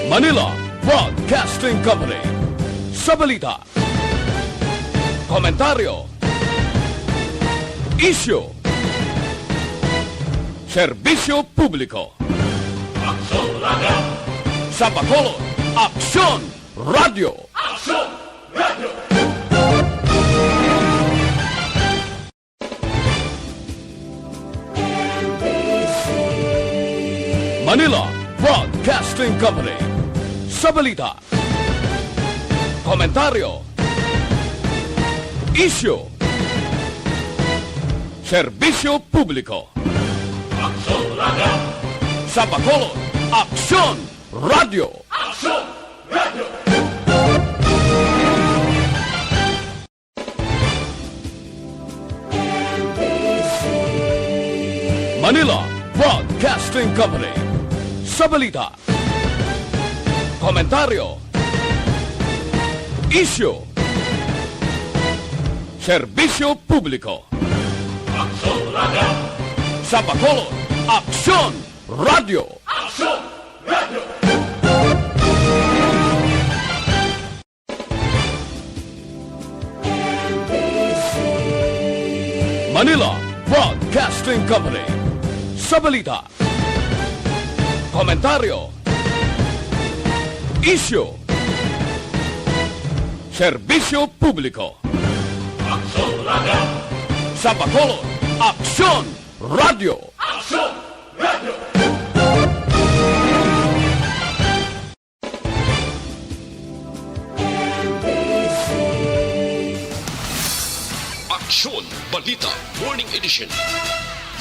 Manila Broadcasting Company. Sa balita, komentaryo, isyu, serbisyo publiko. Aksyon Radio. Sa Bacolod, Aksyon Radio. Aksyon Radio. Manila Broadcasting Company. Sa balita, komentaryo, isyu, serbisyo publiko. Aksyon Radio. Sa Bacolod, Aksyon Radio. Aksyon Radio. Manila Broadcasting Company. Sa balita, komentaryo, isyu, serbisyo publiko. Aksyon Radio. Sa Bacolod, Aksyon Radio. Aksyon Radio. Manila Broadcasting Company. Sa balita, komentaryo, isyu, serbisyo publiko. Aksyon Radio. Sa Bacolod, Aksyon Radio. Aksyon Radio. Aksyon Balita Morning Edition.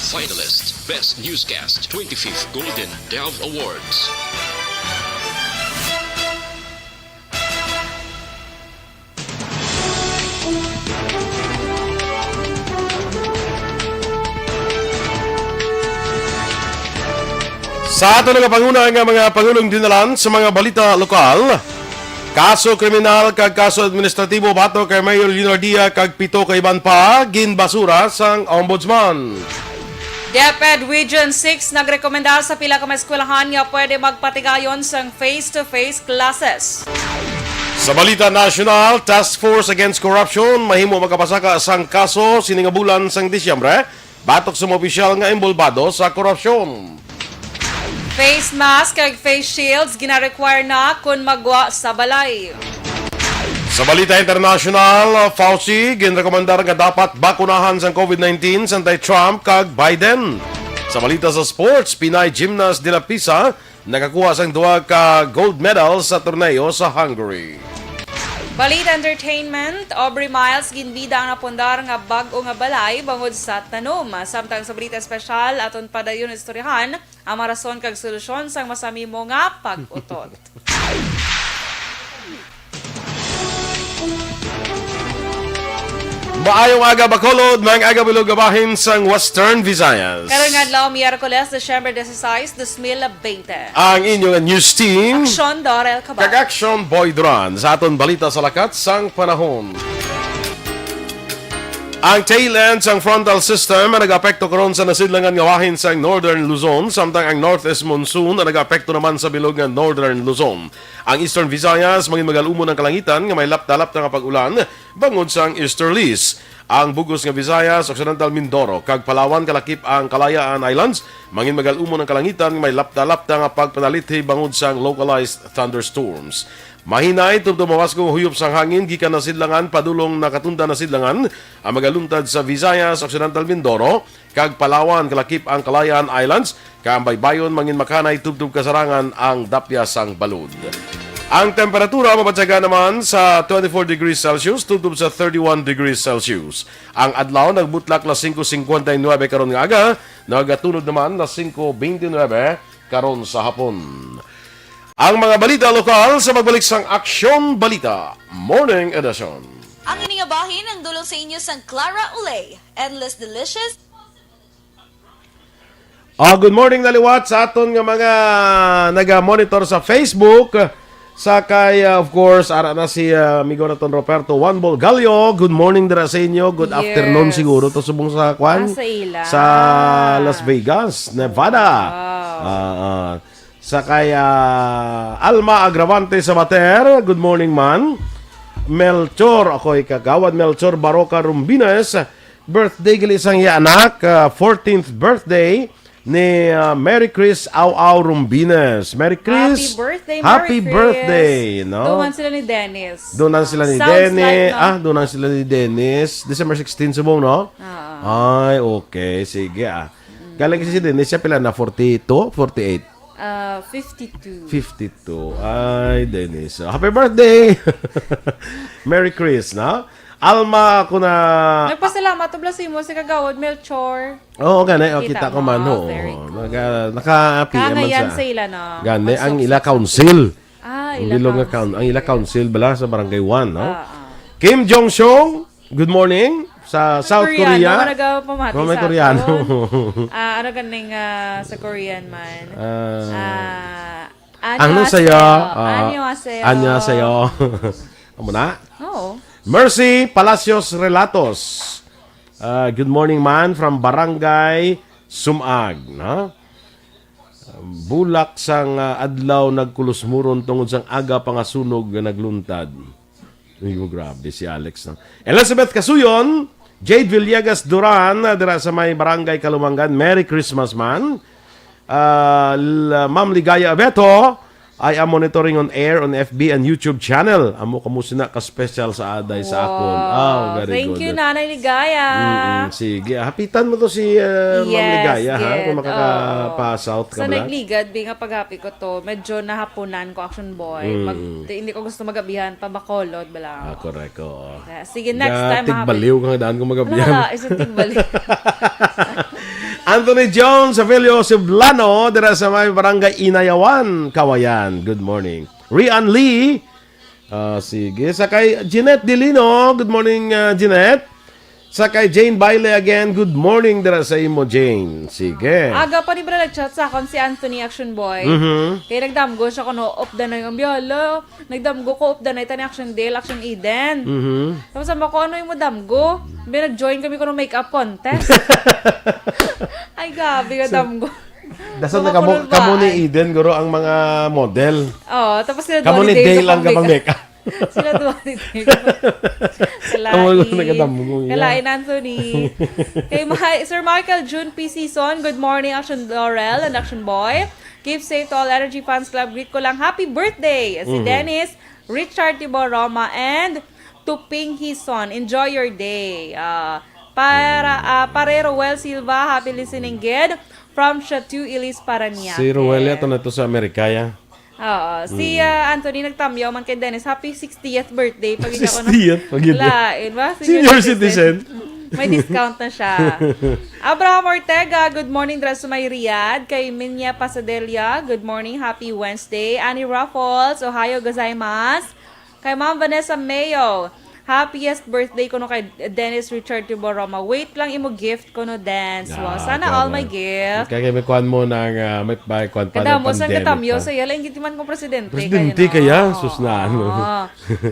Finalist Best Newscast 25th Golden Dove Awards. Sa ato nagapanguna nga mga pangulong dinalan sa mga balita lokal, kaso kriminal kag kaso administratibo bato kay Mayor Leonardia kag 7 ka iban pa ginbasura sang ombudsman. DepEd Region 6 nagrekomenda sa pila ka mga eskwelahan nga pwede magpatigayon sang face-to-face classes. Sa balita national, Task Force Against Corruption mahimo magkapasaka sang kaso sininga bulan sang Disyembre batok sa mga opisyal nga imbolbado sa korupsyon. Face mask kag face shields gina-require na kung magwa sa balay. Sa balita international, Fauci ginrekomendar nga dapat bakunahan sa COVID-19 santay Trump kag Biden. Sa balita sa sports, Pinay gymnast de la Pisa nakakuha sang 2 ka gold medal sa torneo sa Hungary. Balita entertainment, Aubrey Miles ginbida ang napundar nga bag-o nga balay bangod sa tanom. Samtang sa balita espesyal aton padayon istoryahan ang marason kag solusyon sang masamimo nga pag-utot. Maayong aga Bacolod, mga aga bilog gabahin sang Western Visayas. Karon nga adlaw Miyerkules, December 16, 2020. Ang inyong news team, Aksyon Dorel Cabatu. kag Aksyon Boy Duran sa aton balita sa lakat sang panahon. Ang tail end sang frontal system ang nag-apekto karon sa nasidlangan nga wahin sang Northern Luzon, samtang ang northeast monsoon ang nag-apekto naman sa bilog nga Northern Luzon. Ang Eastern Visayas maging magalumon ng kalangitan nga may lapta-lapta nga pag-ulan bangod sang easterlies. Ang bugos nga Visayas, Occidental Mindoro kag Palawan kalakip ang Kalayaan Islands mangin magalumon ng kalangitan nga may lapta-lapta nga pagpanalithi bangod sang localized thunderstorms. Mahinay tubto mawaskong huyop sang hangin gikan na sidlangan padulong nakatunda na sidlangan ang magaluntad sa Visayas, Occidental Mindoro kag Palawan kalakip ang Kalayaan Islands kaambay bayon mangin makanay tubtob kasarangan ang dapya sang balod. Ang temperatura mabatsaga naman sa 24 degrees Celsius tubtob sa 31 degrees Celsius. Ang adlaw nagbutlak na 5:59 karon nga aga, nagatunod naman na 5:29 karon sa hapon. Ang mga balita lokal sa magbalik sang Aksyon Balita Morning Edition. Ang iningabahin ang dulong sa inyo sang Clara Ulay. Endless Delicious. Good morning naliwat sa aton nga mga naga-monitor sa Facebook. Sakay, of course, ara na si amigo naton Roberto Juan Bolgalio. Good morning dira sa inyo. Good Yes. afternoon siguro to subong sa kwan. Sa ila. Sa Las Vegas, Nevada. Sakay, Alma Agravante sa Bater. Good morning, man. Melchor, ako'y kagawad. Melchor Baroka Rumbines. Birthday gali isang iya anak. 14th birthday ni Mary Chris Au Rumbines. Mary Chris. Happy birthday, Happy Mary Chris. birthday, no? Doon sila ni Dennis. Doon sila ni Sounds Dennis. like, no? Doon sila ni Dennis. December 16 subong, no? Ay, okay. Sige, Galing kasi si Dennis, siya pila na 42, 48. 52. 52. Ay, Dennis. Happy birthday! Merry Chris, no? Alma, ako na... Nagpasalamat to bless mo si Kagawad Melchor. Oo, gani. Kita Kita ko mo, man, ho. very good. Naka-PM man Kangayan sa... sa ila na. Gani, ang ila council. Ila Bilog nga council. ang ila council bala sa Barangay 1, no? Kim Jong-sung, good morning. Sa South Korea. Mga nagpamati May sa Koreano. aton. Ano ganing sa Korean man? Ano sa'yo? Annyeonghaseyo. Amo na? Oo. Mercy Palacios Relatos. Good morning, man, from Barangay Sumag, no? Bulak sang adlaw nagkulusmuron tungod sang aga pangasunog nga nagluntad. Uy, grabe si Alex, no? Elizabeth Kasuyon, Jade Villegas Duran, dira sa may Barangay Kalumangan. Merry Christmas, man. Ma'am Ligaya Abeto, I am monitoring on air on FB and YouTube channel. Amo kamusta na ka-special sa aday sa akon. Very Thank good. you, Nanay Ligaya. Sige, hapitan mo to si Ma'am Ligaya, ha? Kung makaka-pass out ka Sa ba? nagligad, nga paghapi ko to, medyo nahapunan ko, Action Boy. Hindi ko gusto magabihan, pabakolod, bala. Correct, oo. Sige, next time, Tigbaliw ka nga daan kung magabihan. Isang tigbaliw. Anthony Jones, Avelio Sublano, dira sa may Barangay Inayawan, Kawayan. Good morning. Rian Lee, sige. Sakay Jeanette Dilino, good morning, Jeanette. Sakay Jane Baile again, good morning dira sa imo, Jane. Sige. Aga pa ni Bra nag-chat sa akon si Anthony Action Boy. Kaya nagdamgo siya ko no, up the night ang biyalo. Nagdamgo ko up the night ni Action Dale, Action Eden. Tapos sabi ko, ano yung mo damgo? Nag-join kami ko ng makeup contest. Ay, gabi ka damgo. Dasan na kamo ni Eden, guro ang mga model. Oo, tapos sila Kamo ni Dale ang kapang makeup. Sila doon ni Dale. Kalain Anthony. Kay Sir Michael June P. Season, good morning Action Dorel and Action Boy. Keep safe to all Energy Fans Club. Greet ko lang happy birthday si Dennis, Richard Tiboroma, and Tuping Hison. Enjoy your day. Para Roel Silva, happy listening good from Chateau Ilis, Parañaque. Si Roel ito na to sa Amerika, ya. Si Anthony nagtamyaw man kay Dennis. Happy 60th birthday. Pag 60th? Pag yun. Lain ba? Senior citizen. May discount na siya. Abraham Ortega, good morning dra sa may Riyadh. Kay Minya Pasadelia, good morning, happy Wednesday. Annie Ruffles, Ohio gozaimasu. Kay Ma'am Vanessa Mayo, happiest birthday ko no kay Dennis Richard Tiboroma. Wait lang imo gift ko no dance. Wow, sana all my gift. Kaya may kuhan mo ng may kuhan pa Kada ng mo sang pandemic katamyo pa. sa yala hindi man ko presidente. Presidente kaya? Sus na ano.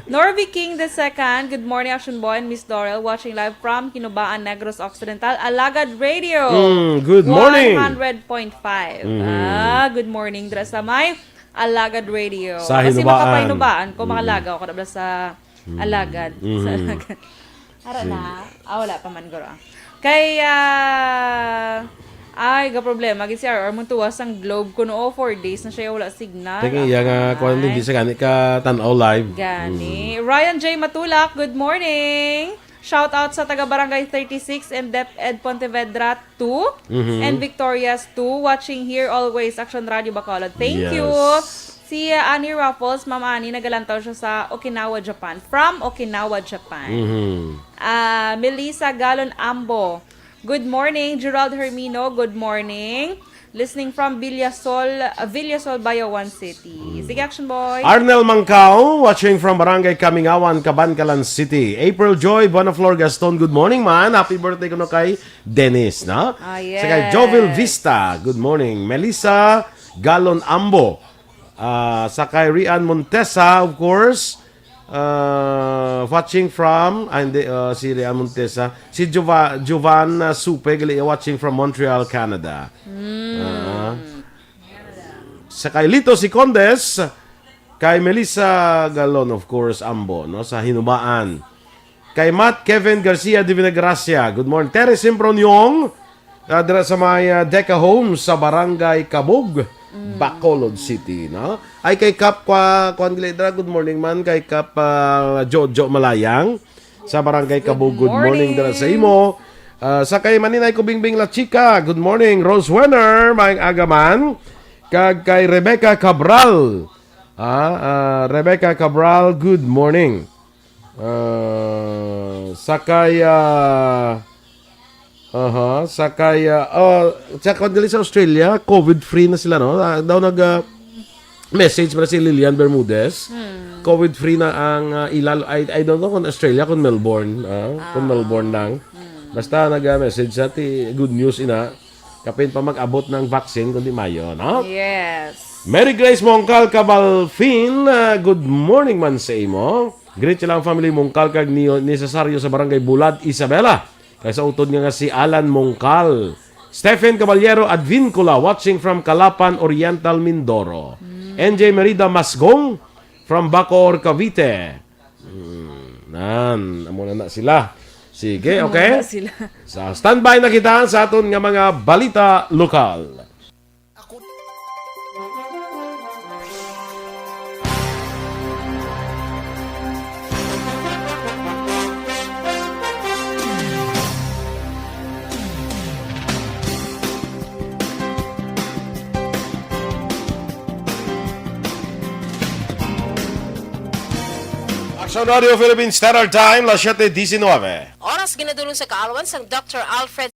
Norby King II, good morning Action Boy and Miss Dorel, watching live from Kinubaan, Negros Occidental, Alagad Radio. Good morning. 100.5. Good morning dra sa may Alagad Radio. Sa Kasi Hinubaan. makapainubaan ko makalagaw ko na sa Alagad. Sa Alagad. Ara na. Wala pa man guro. Kaya ay, ga problema. Gisi or mo tuwas ang globe ko no 4 days na siya wala signal. Tingin iya nga kuhan din sa gani ka tanaw live. Gani. Ryan J. Matulak, good morning. Shout out sa taga Barangay 36 and DepEd Pontevedra 2 and Victorias 2 watching here always Action Radio Bacolod. Thank Yes. you. Si Annie Ruffles, Ma'am Annie, nagalantaw siya sa Okinawa, Japan. From Okinawa, Japan. Melissa Galon Ambo, good morning. Gerald Hermino, good morning. Listening from Villasol, Bayawan City. Sige, Action Boy. Arnel Mangkao, watching from Barangay Kamingawan, Cabancalan City. April Joy, Bonaflor Gaston, good morning, man. Happy birthday ko no kay Dennis, no? Yes. Sa kay Jovel Vista, good morning. Melissa Galon Ambo, Sakay Rian Montesa, of course. Watching from si Rian Montesa. Si Jovan Supe, watching from Montreal, Canada. Sakay Lito si Condes. Kay Melissa Galon, of course, Ambo, no, sa Hinumaan. Kay Matt Kevin Garcia de Vinagracia. Good morning. Terry Simpronyong, dira sa may Deca Homes sa Barangay Kabug, Bacolod City, no? Ay kay Kap good morning man kay Kap Jojo Malayang sa Barangay Kabug. Good morning dira sa imo. Sa kay Maninay Kubingbing La Chica. Good morning. Rose Wenner, maayong agaman. Kag kay Rebecca Cabral. Rebecca Cabral, good morning. Sa Australia, COVID-free na sila, no? Daw message para si Lilian Bermudez. COVID-free na ang I don't know kung Australia, kung Melbourne. Kung Melbourne lang. Basta nag-message sa good news ina. Kapin pa mag-abot ng vaccine kundi Mayo, no? Yes. Mary Grace Mongkal Cabalfin, good morning man sa imo. Greet lang family Mongkal kag ni Cesario sa Barangay Bulad, Isabela. Kaya sa utod nga si Alan Mongkal. Stephen Caballero Advincula, watching from Calapan Oriental, Mindoro. NJ Merida Masgong from Bacoor, Cavite. Amuna na sila. Sige, okay? Sa standby na kita sa aton nga mga balita lokal. Aksyon Radio Philippines Standard Time, las 7:19. Oras ginadulong sa kaalawan sang Dr. Alfred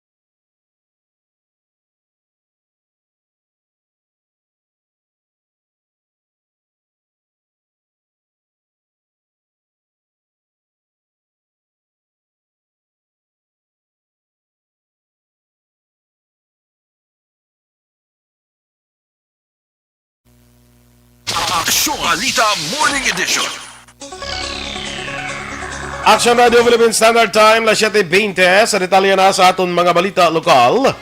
Aksyon Balita Morning Edition. Aksyon Radio Philippines Standard Time, las 7:20. Sa detalye na sa aton mga balita lokal.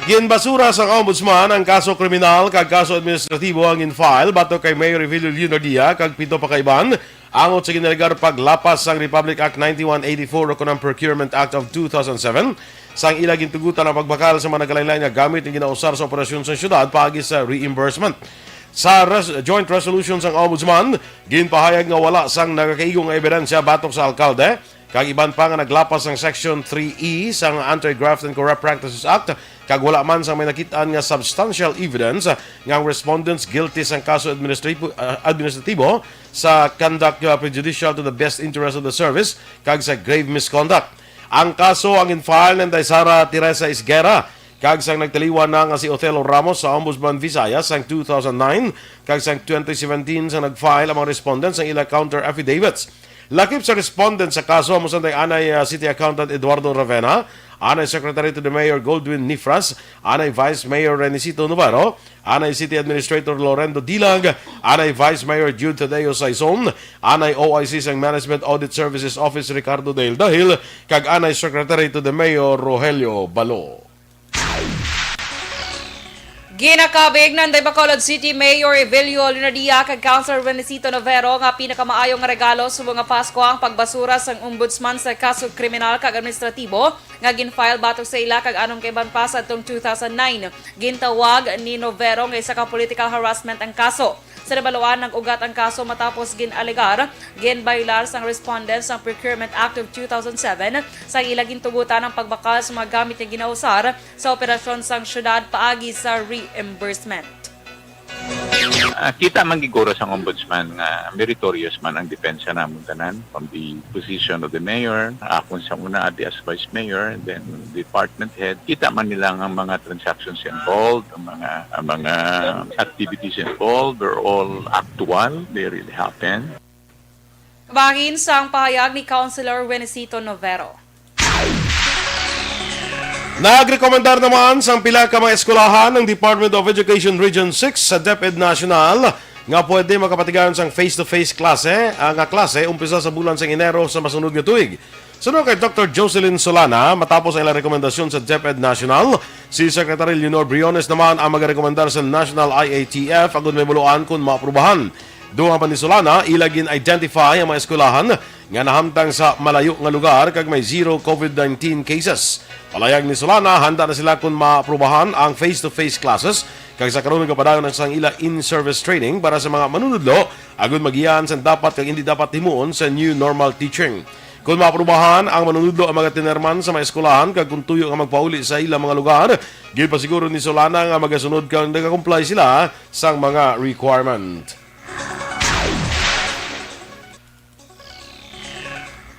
Ginbasura sa ombudsman ang kaso kriminal kag kaso administratibo ang in-file batok kay Mayor Evelio Leonardia kag pito pa kaiban angot sa ginalegar paglapas sang Republic Act 9184 o kunang Procurement Act of 2007 sang ila gintugutan ang pagbakal sa mga nagalaylay nga gamit ang ginausar sa operasyon sa syudad paagi sa reimbursement. Sa joint resolution sang ombudsman, ginpahayag nga wala sang nagakaigong ebidensya batok sa alkalde, kag iban pa nga naglapas sang Section 3E sang Anti-Graft and Corrupt Practices Act, kag wala man sang may nakitaan nga substantial evidence nga ang respondents guilty sang kaso administratibo sa conduct prejudicial to the best interest of the service, kag sa grave misconduct. Ang kaso ang in-file ng Sara Teresa Isguera, kag sang nagtaliwan na nga si Othello Ramos sa Ombudsman Visayas sang 2009, kag sang 2017 sang nag-file ang mga respondents ang ila counter affidavits. Lakip sa respondent sa kaso mo sa anay City Accountant Eduardo Ravena, anay Secretary to the Mayor Goldwyn Nifras, anay Vice Mayor Renisito Navarro, anay City Administrator Lorendo Dilag, anay Vice Mayor Jude Tadeo Saison, anay OIC sang Management Audit Services Office Ricardo Dale Dahil, kag anay Secretary to the Mayor Rogelio Balo. Ginakabig ng Bacolod City Mayor Evelio Leonardia kag Councilor Renisito Novero nga pinakamaayong regalo sa mga Pasko ang pagbasura sang ombudsman sa kaso kriminal kag administratibo nga ginfile batok sa ila kag anong kay banpas atong 2009. Gintawag ni Novero nga isa ka political harassment ang kaso. Sa nabaluan ng ugat ang kaso matapos ginalegar, ginbaylar sang respondents ng Procurement Act of 2007 sa ilaging tugutan ng pagbakal sa mga gamit na ginausar sa operasyon sang syudad paagi sa reimbursement. Kita man giguro sang ombudsman nga meritorious man ang depensa namon tanan from the position of the mayor, akon sa una as vice mayor, and then department head. Kita man nila ang mga transactions involved, ang mga activities involved are all actual, they really happen. Bahin sang pahayag ni Councilor Renisito Novero. Nagrekomendar naman sa pila ka mga eskulahan ng Department of Education Region 6 sa DepEd National nga pwede makapatigayon sang face-to-face klase. Ang klase umpisa sa bulan sang Enero sa masunod nga tuig. Sunod kay Dr. Jocelyn Solana, matapos ang ilang rekomendasyon sa DepEd National, si Secretary Leonor Briones naman ang magarekomendar sa National IATF agud may buluan kung maaprubahan. Doon pa ni Solana, ilagin identify ang mga eskwelahan nga nahamtang sa malayo nga lugar kag may zero COVID-19 cases. Palayag ni Solana, handa na sila kung maaprubahan ang face-to-face classes kag sa karon nga padayon ng sang ila in-service training para sa mga manunudlo agud magiyan sa dapat kag hindi dapat himuon sa new normal teaching. Kung maaprubahan ang manunudlo ang mga tinerman sa mga eskwelahan kag kung tuyo nga magpauli sa ilang mga lugar, gil pa siguro ni Solana nga magasunod kang nagakomply sila sang mga requirement.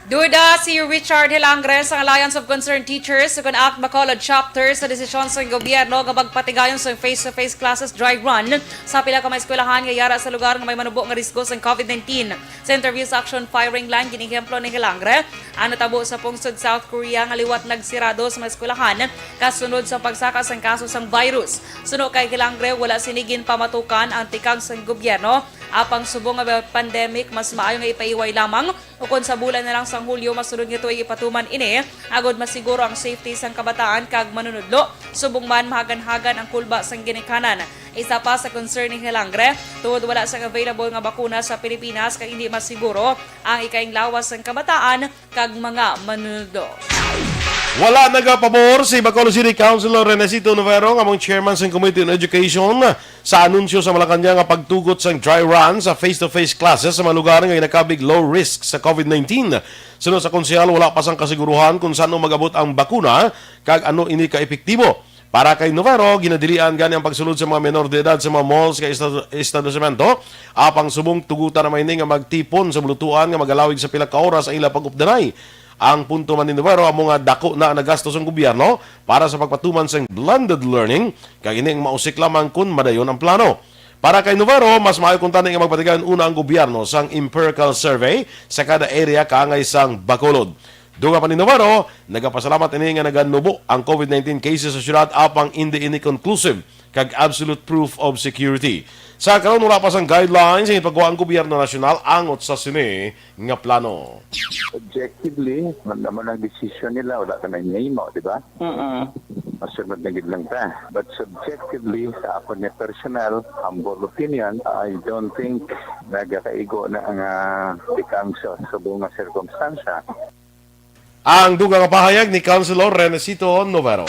Duda si Richard Hilangre sa Alliance of Concerned Teachers sa Act Bacolod Chapter sa desisyon sa gobyerno nga magpatigayon sa face-to-face classes dry run sa pila ka mga eskwelahan nga yara sa lugar nga may manubo nga risko sa COVID-19. Sa interview sa Aksyon firing line, ginihemplo ni Hilangre ang natabo sa pungsod South Korea nga liwat nagsirado sa mga eskwelahan kasunod sa pagsaka sa kaso sang virus. Suno kay Hilangre, wala sinigin pamatukan ang tikang sa gobyerno apang subong nga pandemic mas maayo nga ipaiway lamang o kung sa bulan na lang sang Hulyo masunod nga tuig ipatuman ini agod masiguro ang safety sang kabataan kag manunudlo subong man mahagan-hagan ang kulba sang ginikanan. Isa pa sa concern ni Hilangre, tuod wala sang available nga bakuna sa Pilipinas kag hindi masiguro ang ikaing lawas sang kabataan kag mga manunudlo. Wala nagapabor si Bacolod City Councilor Renesito Novero among chairman sa Committee on Education sa anunsyo sa Malacanang nga pagtugot sang dry run sa face-to-face classes sa mga lugar nga nakabig low risk sa COVID-19. Sunod sa konsyal, wala pa sang kasiguruhan kung saan magabot ang bakuna kag ano ini ka-epektibo. Para kay Novero, ginadilian gani ang pagsulod sa mga menor de edad sa mga malls kay establishmento apang subong tugutan na may nga magtipon sa bulutuan nga magalawig sa pila ka oras ang ila pag-updanay. Ang punto man ni Novero ang mga dako na nagastos ng gobyerno para sa pagpatuman sa blended learning kag ining mausik lamang kun madayon ang plano. Para kay Novero, mas maayo kung tanong nga magpatigayon una ang gobyerno sang empirical survey sa kada area kaangay sang Bacolod. Duga pa ni Novero, nagapasalamat ini nga naganubo ang COVID-19 cases sa syudad apang hindi ini conclusive kag absolute proof of security. Sa karon wala pa sang guidelines ang ipagawa ang gobyerno nasyonal angot sa sini nga plano. Objectively, naman ang decision nila, wala ka na mo, di ba? Masunod na lang ta. But subjectively, sa ako ni personal, humble opinion, I don't think nagakaigo na ang tikang sa bunga sirkumstansya. Ang dugang pahayag ni Councilor Renesito Novero.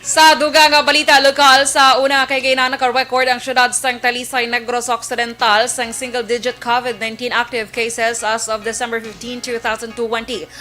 Sa dugang balita lokal, sa una kay gina naka-record ang syudad sang Talisay, Negros Occidental sang single-digit COVID-19 active cases as of December 15, 2020.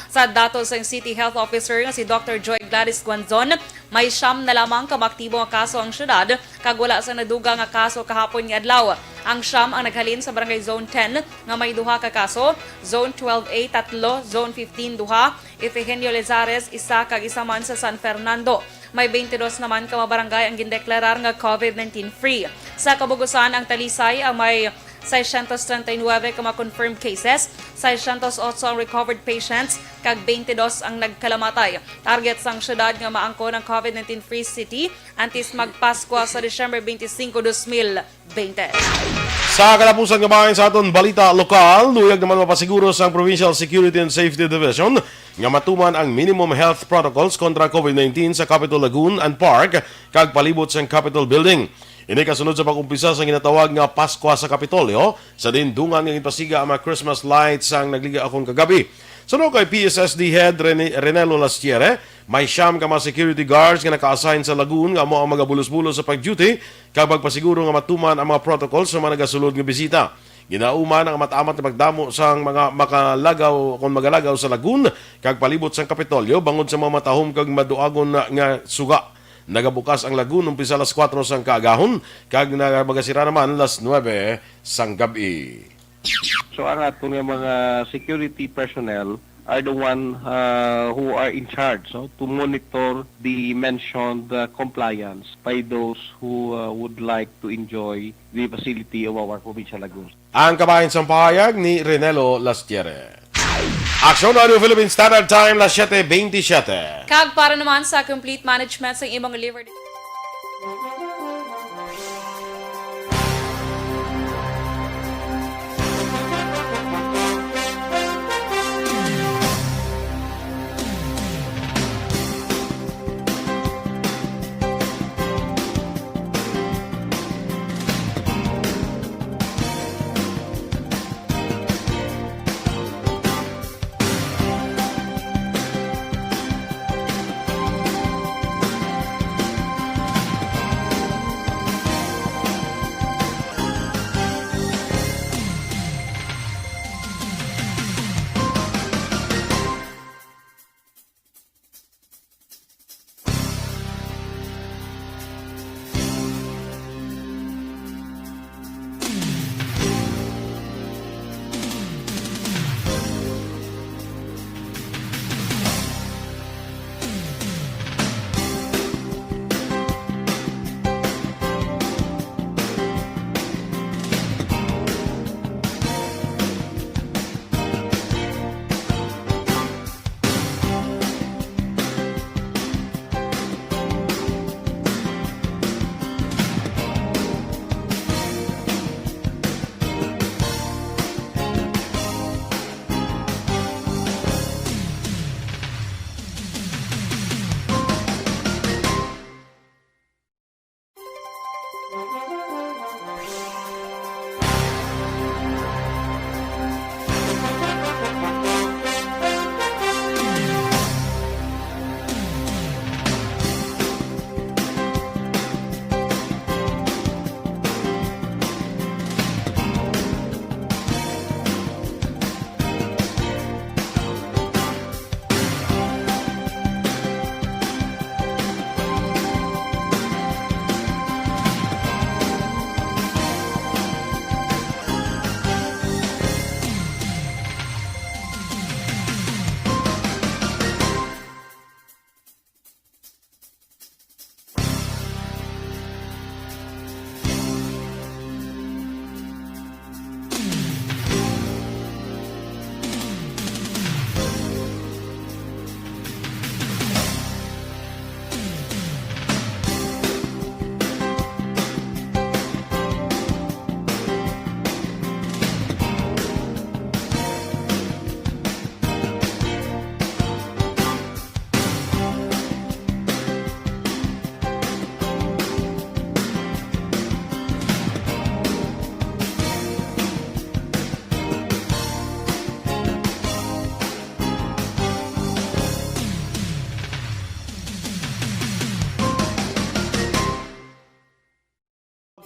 Sa datos sang City Health Officer nga si Dr. Joy Gladys Guanzon, may siyam na lamang kamaktibo nga kaso ang syudad kag wala sang nadugang nga kaso kahapon nga adlaw. Ang siyam ang naghalin sa Barangay Zone 10 nga may duha ka kaso, Zone 12A 3, Zone 15 duha, Efegenio Lezares isa kag isa man sa San Fernando. May 22 naman ka barangay ang gindeklarar nga COVID-19 free. Sa kabugusan ang Talisay ang may 639 ka confirmed cases, 608 ang recovered patients, kag 22 ang nagkalamatay. Target sang syudad nga maangko ng COVID-19 free city antes magpasko sa December 25, 2020. Sa kalapusan nga bahin sa aton balita lokal, luyag naman mapasiguro sa Provincial Security and Safety Division nga matuman ang minimum health protocols kontra COVID-19 sa Capitol Lagoon and Park kag palibot sa Capitol Building. Ini kasunod sa pag-umpisa sa ginatawag nga Pasko sa Kapitolyo sa dindungan nga ipasiga ang mga Christmas lights ang nagliga akong kagabi. Sunod kay PSSD Head Renelo Lastiere, may siyam ka mga security guards nga naka-assign sa Lagoon nga mo ang magabulos-bulos sa pag-duty kag pagpasiguro nga matuman ang mga protocols sa mga nagasulod nga bisita. Ginauman ang matamat na pagdamo sang mga makalagaw kung magalagaw sa Lagoon kag palibot sang Kapitolyo bangod sa mga matahom kag maduagon nga suga. Nagabukas ang Lagoon umpisa alas 4 sang kaagahon kag nagabagasira naman alas 9 sang gabi. So ang ato nga mga security personnel are the one who are in charge to monitor the mentioned compliance by those who would like to enjoy the facility of our provincial lagoons. Ang kabahin sa pahayag ni Renelo Lastiere. Aksyon Radio Philippine Standard Time, las 7:27. Kag para naman sa complete management sa imong liver.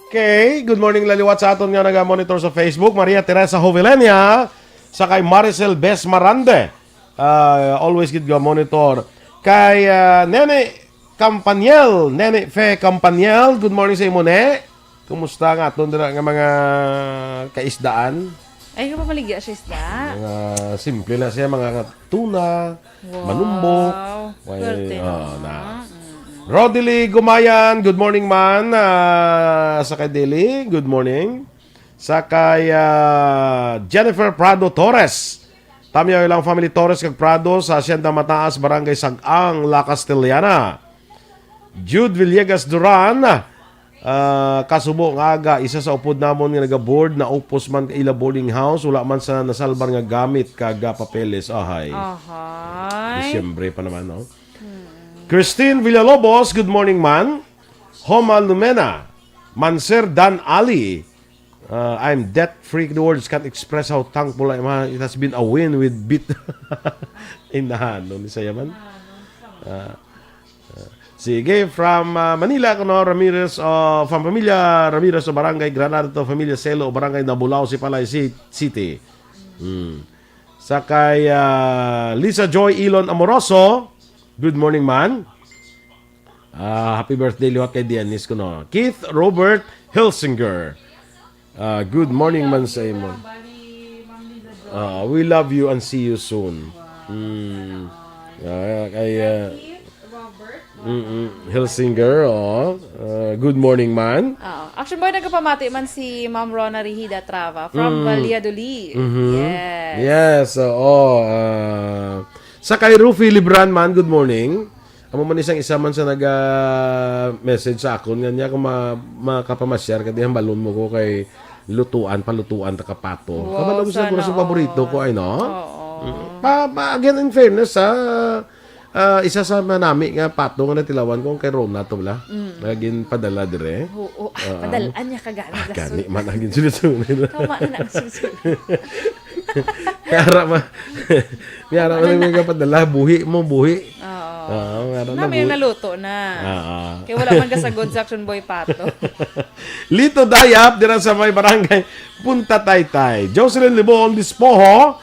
Okay, good morning laliwat sa aton nga naga-monitor sa Facebook. Maria Teresa Jovelenia, sa kay Maricel Bes Marande. Always good ga monitor. Kay Nene Campaniel, Nene Fe Campaniel, good morning sa imo ne. Kumusta nga aton dira nga mga kaisdaan? Ay, kapapaligya siya isda. Mga simple na siya, mga tuna, manumbok. Swerte Na. Rodely Gumayan, good morning man. Sa kay Deli, good morning. Sa kay Jennifer Prado Torres. Tamiyaw ilang family Torres kag Prado sa Hacienda Mataas, Barangay Sagang, La Castellana. Jude Villegas Duran, kasubo nga aga, isa sa upod namon nga nagaboard na upos man ila boarding house, wala man sa nasalbar nga gamit kag papeles. Ahay. Disyembre pa naman, no? Christine Villalobos, good morning man. Homa Lumena, Manser Dan Ali. I'm debt-free. The words can't express how thankful I am. It has been a win with bit in the hand. No, saya man. Sige, from Manila, kuno Ramirez, from Familia Ramirez o Barangay Granada to Familia Celo o Barangay Nabulao, Sipalay City. Sa kay Lisa Joy Elon Amoroso, good morning man. Happy birthday liwat kay Dianis kuno. Keith Robert Hilsinger. Good morning man sa imo. We love you and see you soon. Kay Hilsinger, good morning man. Action boy, nagpamati man si Ma'am Rona Rihida Trava from Valladolid. Yes, sa kay Rufi Libran man, good morning. Amo man isa man sa message sa akon nga niya kung makapamasyar kadi ang balon mo ko kay palutuan ta kapato. Kabalo sa ko sa paborito ko ay no. Again in fairness isa sa manami nga pato nga natilawan ko kay Rona to bala. Nagin padala dire. Padalaan niya kagamit. Gani man agin sunod-sunod. Tama na ang susunod. Kaya man nga padala buhi. May naluto na. Kaya wala man kasagod sa Action Boy Pato. Lito Dayap, dira sa may barangay Punta Taytay. Jocelyn Libon Dispoho,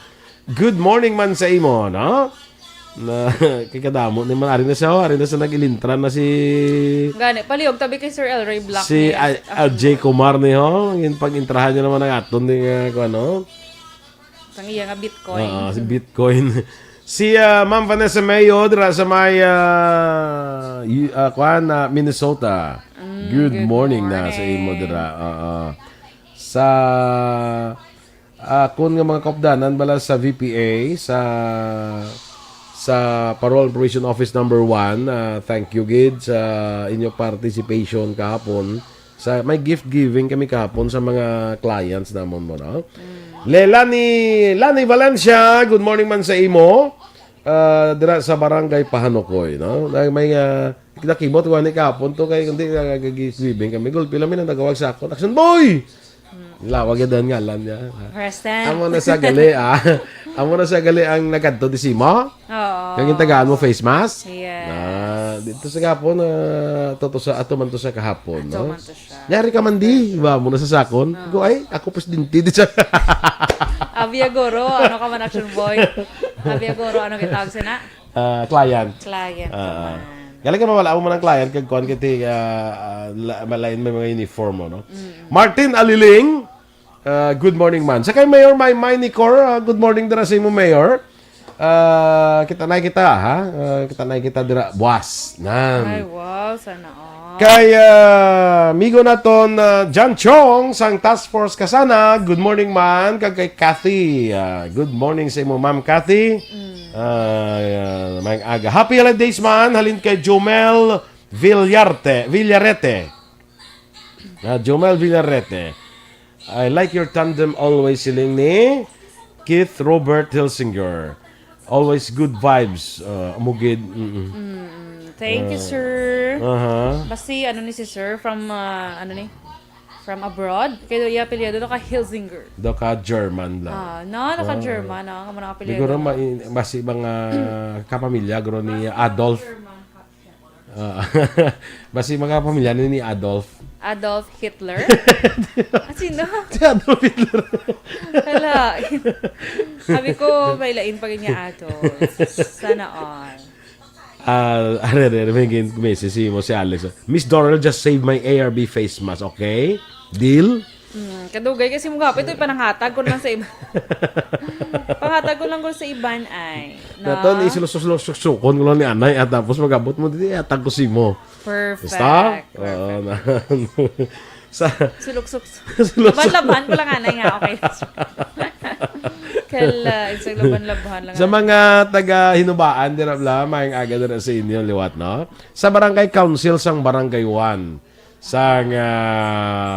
good morning man sa imo, no? Na kikadamo ni man ari na sa nagilintran na si Gani paliog tabi kay Sir El Ray Black si J. Kumar ni ho, ngin pag-intrahan niya naman ang aton ni ano. Ang iya nga Bitcoin. Si Bitcoin. Si Ma'am Vanessa Mayo dira sa may Minnesota. Good morning na sa imo dira. Sa kun nga mga kopdanan bala sa VPA sa Parole Provision Office number 1, thank you gid sa inyo participation kahapon. May gift giving kami kahapon sa mga clients namon mo, no? Lani Valencia, good morning man sa imo. Dira sa barangay Pahanokoy, no? May nakimot ko ni kahapon to kay kundi giving kami gol pila min nagawag sa akon. Action boy. Lawag yan ngalan niya. Amo na sa gali Amo na sa gali ang nagkanto di Simo. Kang tagaan mo face mask. Yes. Dito sa kahapon toto sa ato man to sa kahapon, no. Yari ka man di, ba mo na sa sakon. Go ay ako pus dinti di sa. Aviagoro, ano ka man Action Boy? Aviagoro, ano kitawag sina? Client. Galing ka mawala mo ng client kag kon kiti malain may mga uniform mo, no. Martin Aliling, good morning man. Sa kay Mayor Nicor, good morning dira sa imo Mayor. Kita na kita dira buwas. Ay wow, sana all. Kay migo naton John Chong sang Task Force Kasana, good morning man. Kag kay Kathy, good morning sa imo Ma'am Kathy. May aga. Happy holidays man. Halin kay Jomel Villarete. Jomel Villarete. I like your tandem always siling ni Keith Robert Hilsinger. Always good vibes. Mugid. Thank you, sir. Basi ano ni si sir from from abroad. Kaya iya apelyido do ka Hilsinger. Do ka German lang. Naka German na kamo na apelyido. Siguro basi mga kapamilya gro ni Adolf. Basi mga pamilya ni Adolf. Adolf Hitler? Sino? Si Adolf Hitler. Hala. Sabi ko, may lain pa niya Adolf. Sana all. May sisi mo si Alex. Miss Dorel, just save my ARB face mask, okay? Deal? Kadugay kasi mga ito pananghatag ko lang sa iba. Panghatag ko lang ko sa iban ay. Naton, isilusukon ko lang ni Anay at tapos magabot mo dito, atag ko si mo. Perfect. Basta? Suluksuk. Laban-laban ko lang anay nga, okay. Kala, isang laban-laban lang. Sa mga taga-hinubaan, dirabla, mayang aga na sa inyo, liwat, no? Sa Barangay Council, sang Barangay 1, sang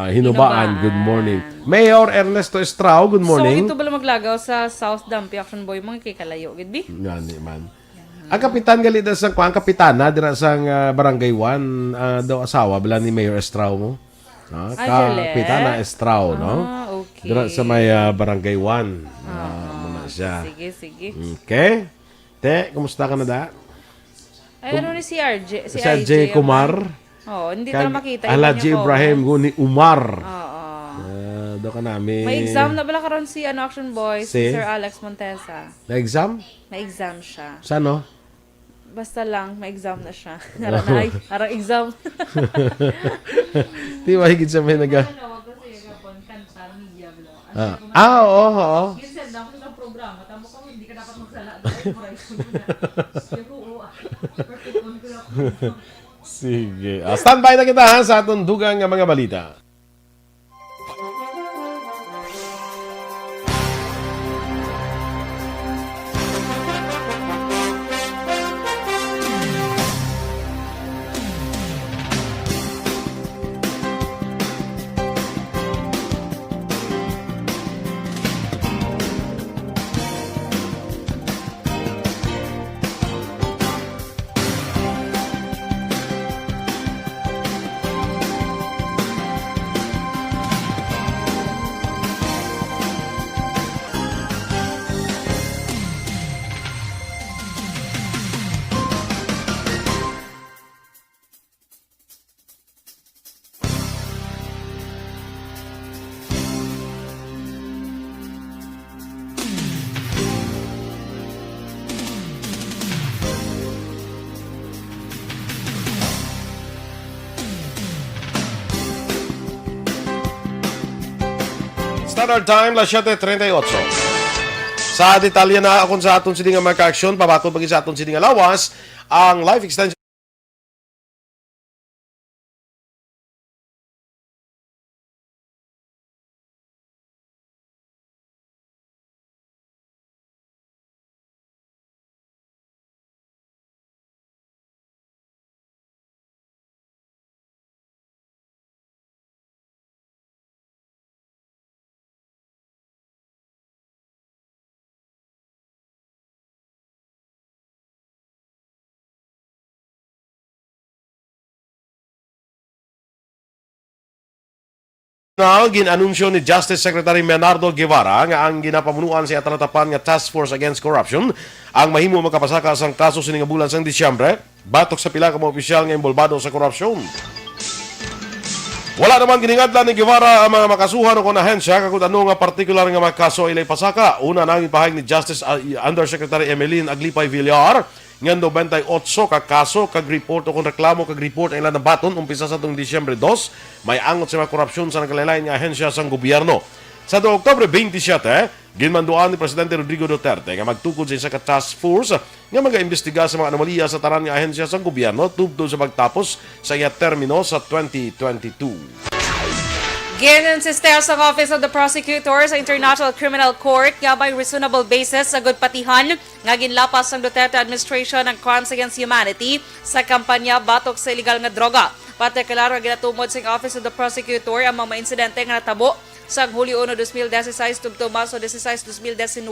Hinubaan, good morning. Mayor Ernesto Estrao, good morning. So, ito bala maglagaw sa South Dampi Action Boy, mga kikalayo, good be? Gani man. Ang kapitan gali da sang kuang kapitana dira sang Barangay 1 daw asawa bala ni Mayor Estrao mo. No? Kapitana Estrao, no? Okay. Dira sa may Barangay 1. Muna siya. Sige. Okay. Te, kumusta ka na da? Ay, ano ni si RJ? Si RJ Kumar. Oo, hindi ko na makita. Alaji Ibrahim guni Umar. Oo. Do ka namin. May exam na bala karon si Action Boy, si Si? Sir Alex Montesa. Na exam? May exam siya. Sa no? Basta lang, may exam na siya. Naranay, harang exam. Di ba higit sa may naga? Oo. Minsan dapat ng programa, tamo ko hindi ka dapat magsala. Sige. Standby na kita ha, sa atong dugang nga mga balita. Standard time, las 7:38. Sa detalye na akong sa aton sininga mga aksyon, pabakod pagi sa aton sininga lawas, ang life extension ginanunsyo ni Justice Secretary Menardo Guevara nga ang ginapamunuan sa atalatapan nga Task Force Against Corruption ang mahimo makapasaka sang kaso sining bulan sang Disyembre batok sa pila ka mga opisyal nga imbolbado sa korupsyon. Wala naman giningadlan ni Guevara ang mga makasuhan o kung ahensya kakung ano nga partikular nga mga kaso ilay pasaka. Una nang ipahayag ni Justice Undersecretary Emeline Aglipay Villar nga 98 ka kaso kag report o kung reklamo kag report ang ilang baton umpisa sa itong Disyembre 2 may angot sa mga korupsyon sa nagkalain nga ahensya sang gobyerno. Sa Oktubre 27, ginmanduan ni Presidente Rodrigo Duterte nga magtukod sa isa ka task force nga mag-imbestiga sa mga anomaliya sa tanan nga ahensya sang gobyerno tubod sa pagtapos sa iya termino sa 2022. Ginsister sa Office of the Prosecutor sa International Criminal Court nga may reasonable basis sa patihan nga ginlapas ng Duterte administration ng crimes against humanity sa kampanya batok sa illegal nga droga. Partikular nga ginatumod sa Office of the Prosecutor ang mga insidente nga natabo sa Hulyo 1, 2016 tugtong Marso 16, 2019.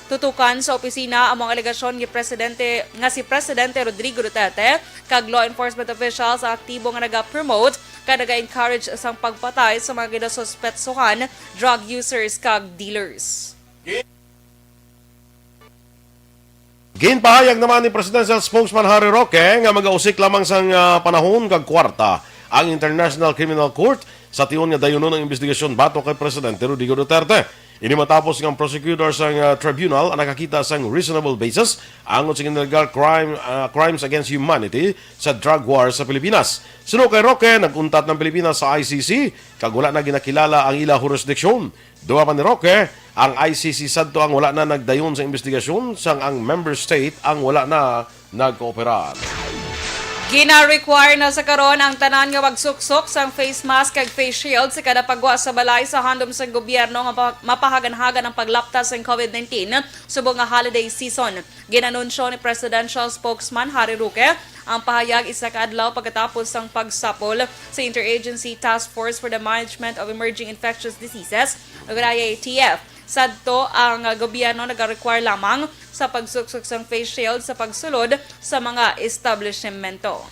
Tutukan sa opisina ang mga alegasyon ni si Presidente Rodrigo Duterte kag law enforcement officials ang aktibo nga naga-promote kag naga-encourage sang pagpatay sa mga ginasuspetsohan drug users kag dealers. Ginpahayag naman ni Presidential Spokesman Harry Roque nga mag-ausik lamang sang panahon kag kwarta ang International Criminal Court sa tiyon nga dayonon ng investigasyon batok kay Presidente Rodrigo Duterte. Ini matapos ng prosecutor sa tribunal ang nakakita sa reasonable basis angon sa illegal crimes against humanity sa drug war sa Pilipinas. Suno kay Roque, naguntat ng Pilipinas sa ICC kag wala na ginakilala ang ila jurisdiksyon. Duwa pa ni Roque, ang ICC sadto ang wala na nagdayon sa investigasyon sang ang member state ang wala na nagkooperar. Gina-require na sa karon ang tanan nga magsuksok sang face mask kag face shield sa kada pagwa sa balay sa handom sa gobyerno nga mapahagan-hagan ang paglaptas sa COVID-19 subong nga holiday season. Ginanunsyo ni Presidential Spokesman Harry Roque ang pahayag isa ka adlaw pagkatapos sang pagsapol sa Interagency Task Force for the Management of Emerging Infectious Diseases o ATF. Sadto ang gobyerno nag-require lamang sa pagsuksok sang face shield sa pagsulod sa mga establishmento.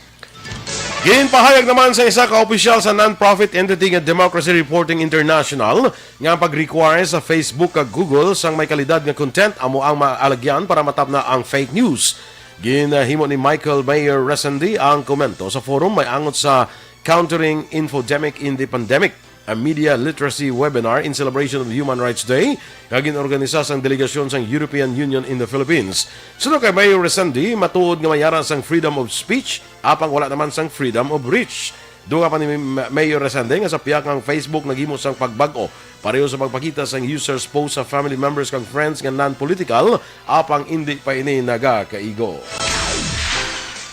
Ginpahayag naman sa isa ka opisyal sa non-profit entity nga Democracy Reporting International nga pag-require sa Facebook kag Google sang may kalidad nga content amo ang maalagyan para matapna ang fake news. Ginahimo ni Michael Mayer Resendi ang komento sa forum may angot sa Countering Infodemic in the Pandemic, a media literacy webinar in celebration of Human Rights Day kag ginorganisa sang delegasyon sang European Union in the Philippines. Suno kay Mayor Resendi, matuod nga mayara sang freedom of speech apang wala naman sang freedom of reach. Duga pa ni Mayor Resendi nga sa piyak ng Facebook naghimo sang pagbag-o pareho sa pagpakita sang users post sa family members kag friends nga non-political apang hindi pa ini nagakaigo.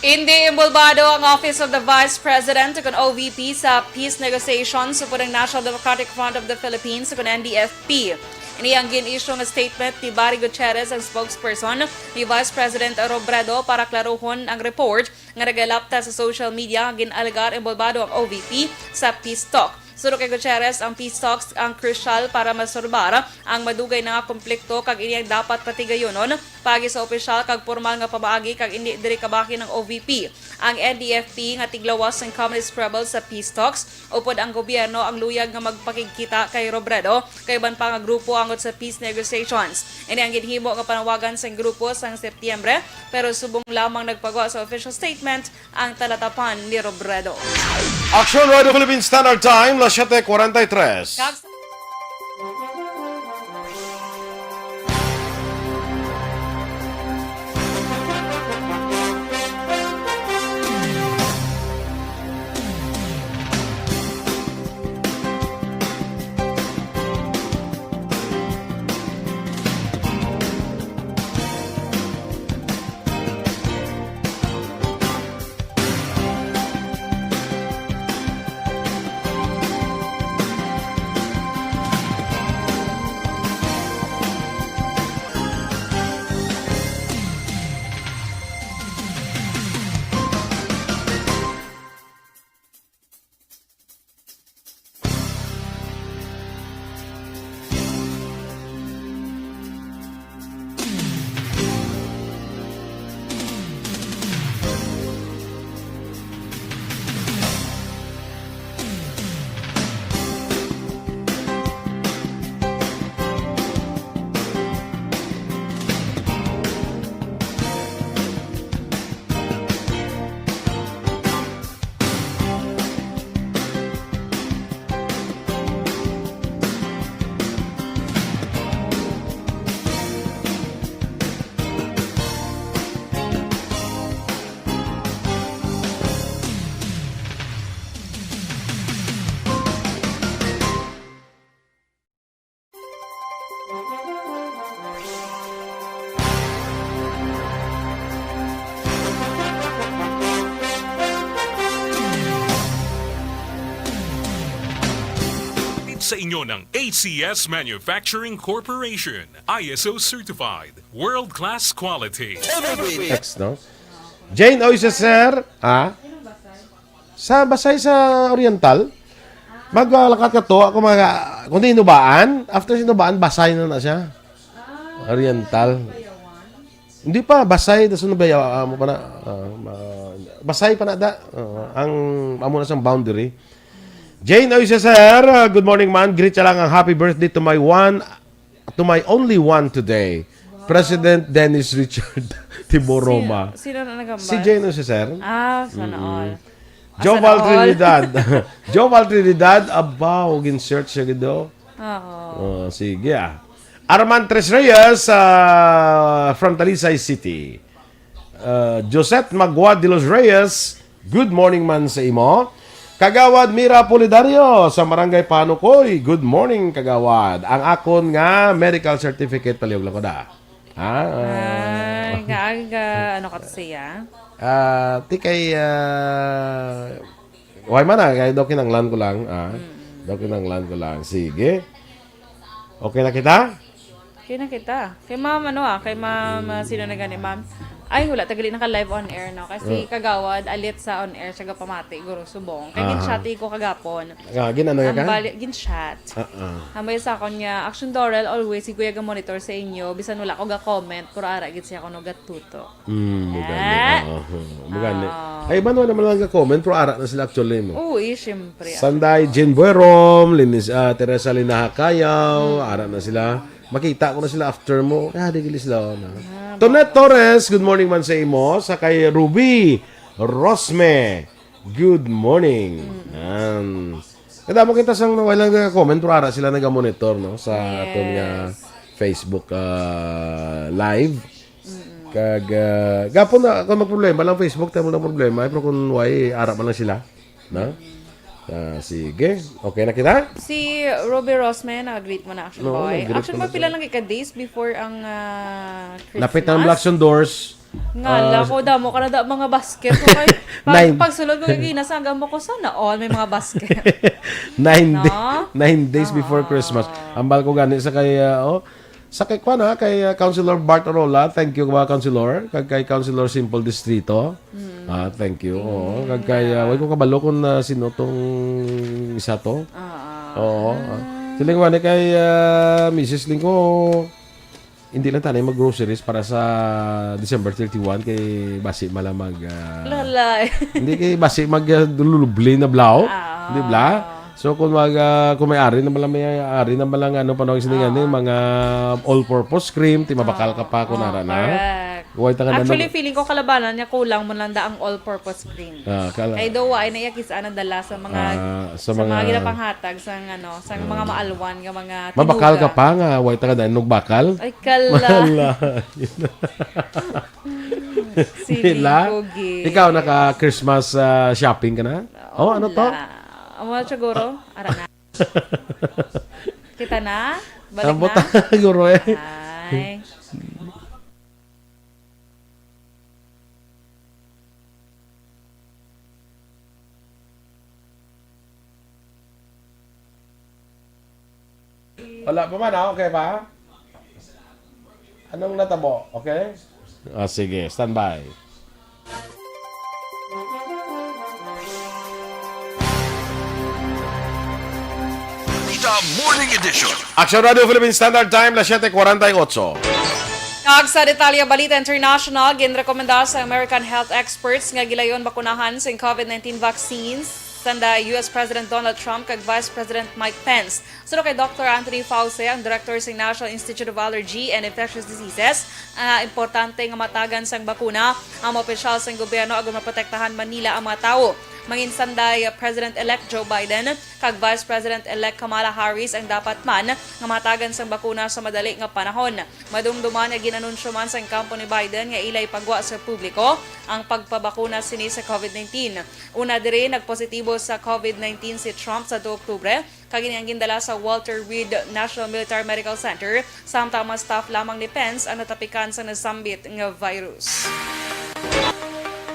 Hindi imbulbado ang Office of the Vice President kung OVP sa peace negotiations sa ng National Democratic Front of the Philippines kung NDFP. Ini ang gin-issue ng statement ni Barry Gutierrez, ang spokesperson ni Vice President Robredo para klaruhon ang report nga nagalapta sa social media ang ginalagar imbulbado ang OVP sa peace talk. Suro kay Gutierrez, ang peace talks ang crucial para masurbar ang madugay na nga konflikto kag ini ang dapat patigayonon pagi sa opisyal kag formal nga pamaagi kag hindi diri kabaki ng OVP. Ang NDFP nga tiglawas ng communist rebels sa peace talks upod ang gobyerno ang luyag nga magpakigkita kay Robredo kay ban pa nga grupo angot sa peace negotiations. Ini ang ginhimo nga panawagan sa grupo sang Setyembre pero subong lamang nagpagawa sa official statement ang talatapan ni Robredo. Aksyon Radio Philippine Standard Time, las 7:43. Sa inyo ng ACS Manufacturing Corporation, ISO certified, world-class quality. Text, no? Jane Oise, sir. Sa Basay sa Oriental. Maglalakat ka to. Ako kung di inubaan, after sinubaan, Basay na siya. Oriental. Hindi pa, Basay. Tapos nubaya mo pa na. Basay pa na da. Ang amo na siyang boundary. Jane Oise, sir. Good morning, man. Greet lang ang happy birthday to my only one today. President Dennis Richard Tiboroma. Sino na nagambal? Si Jane Oise, sir. Sana all. Joval Trinidad. Joval Trinidad, abaw, gin-search siya gido. Oo. Sige Arman Tres Reyes from Talisay City. Josette Magua de los Reyes, good morning man sa imo. Kagawad Mira Polidario sa Barangay Panukoy, good morning Kagawad. Ang akon nga medical certificate palihog lang ko da. Ay, ano ka to siya? Ti kay why man kay dokinanglan ko lang. Dokinanglan ko lang. Sige. Okay na kita? Okay na kita. Kay ma'am, kay ma'am, sino na gani, ma'am? Ay, wala, tagali na ka live on air, no? Kasi kagawad, alit sa on air, siya pamati, guro subong. Kaya gin-chat ko kagapon. Ginano ka? Gin-chat. Hamay sa akon niya, Aksyon Dorel, always, si Kuya ga-monitor sa inyo, bisan wala ko ga-comment, pero ara, git siya ako no gatuto. Magani. Ay, iba naman lang ga-comment, pero ara na sila actually mo. Uy, syempre. Sanday, Jen Buerom, Teresa Linahakayaw, ara na sila. Makita ko na sila after mo. Digili sila. Tonet Torres, good morning man sa imo. Sa kay Ruby Rosme, good morning. Kada mo kita sang walang comment, pero ara sila naga-monitor no sa aton nga Facebook live. Kag gapon na kung magproblema lang Facebook, tayo mo lang problema, pero kung why ara man lang sila, no? Sige. Okay na kita? Si Ruby Rosman, nag-greet mo na Action Boy. Action Boy, pila lang ka-days before ang Christmas. Lapit ng Blacks on Doors. Nga, ko damo ka na mga basket. Pagsulod ko kinasagam mo ko sana all may mga basket. 9 days before Christmas. Ambal ko gani sa kay sa kay kay Councilor Bart Arola. Thank you mga Councilor. Kay Councilor Simple Distrito. Thank you. Kag kay way ko kabalo kung sino tong isa to. Siling wani kay Mrs. Lingko. Hindi lang tanay mag-groceries para sa December 31 kay basi malamag hindi kay basi maglulubli na blaw. Di ba? So kung may ari na malang ano pa siningan mga all-purpose cream, mabakal ka pa kun ara na. Actually, feeling ko kalabanan niya kulang mo lang ang all-purpose cream. Kay daw ay naiyakisaan ang dala sa mga ginapanghatag sa mga maalwan nga mga tinuga. Mabakal ka pa nga, way ta ka nog bakal. Ay kala. Sila. Ikaw naka-Christmas shopping ka na? Ano to? Amo siguro, ara na. Kita na? Balik Ambot na? Siguro Ay. Wala pa man, okay pa? Anong natabo? Okay? Sige, standby. The Morning Edition. Aksyon Radio Philippine Standard Time, las 7:48. Kag sa detalya Balita International, ginrekomenda sa American health experts nga gilayon bakunahan sa COVID-19 vaccines sanda US President Donald Trump kag Vice President Mike Pence. Suno kay Dr. Anthony Fauci, ang director sa National Institute of Allergy and Infectious Diseases, importante nga matagan sang bakuna ang mga opisyal sa gobyerno agon maprotektahan Manila ang mga tawo. Mangin sanday President-elect Joe Biden kag Vice President-elect Kamala Harris ang dapat man nga matagan sang bakuna sa madali nga panahon. Madumduman nga ginanunsyo man sa kampo ni Biden nga ilay pagwa sa publiko ang pagpabakuna sini sa COVID-19. Una diri nagpositibo sa COVID-19 si Trump sa 2 Oktubre kag ang gindala sa Walter Reed National Military Medical Center samtang mga staff lamang ni Pence ang natapikan sa nasambit nga virus.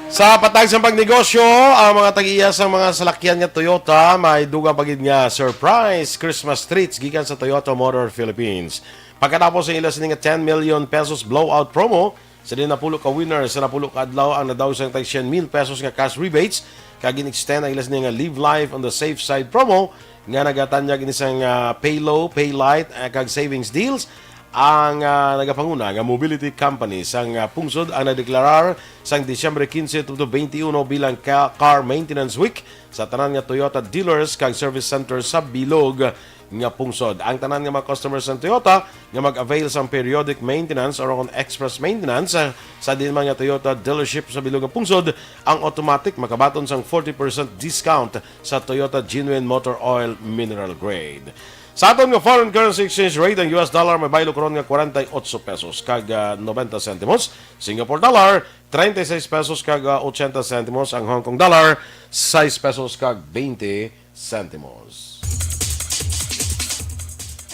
Sa patag sa pagnegosyo, ang mga tag-iya sa mga salakyan nga Toyota may dugang pagid nga surprise Christmas treats gikan sa Toyota Motor Philippines. Pagkatapos sa ilas nga 10 million pesos blowout promo, sa din napulo ka winner sa napulo ka adlaw ang nadaw sang tag 100,000 pesos nga cash rebates kag in-extend ang ilas nga Live Life on the Safe Side promo nga nagatanyag inisang pay low, pay light kag savings deals. Ang nagapanguna nga mobility companies ang pungsod ang nadeklarar sang Disyembre 15 to 21 bilang Car Maintenance Week sa tanan nga Toyota dealers kag service center sa bilog nga pungsod. Ang tanan nga mga customers ng Toyota nga mag-avail sa periodic maintenance or on express maintenance sa din mga Toyota dealership sa bilog nga pungsod, ang automatic makabaton sang 40% discount sa Toyota Genuine Motor Oil Mineral Grade. Sa aton nga foreign currency exchange rate, ang US dollar may baylo karon nga 48 pesos kag 90 centimos, Singapore dollar 36 pesos kag 80 centimos, ang Hong Kong dollar 6 pesos kag 20 centimos.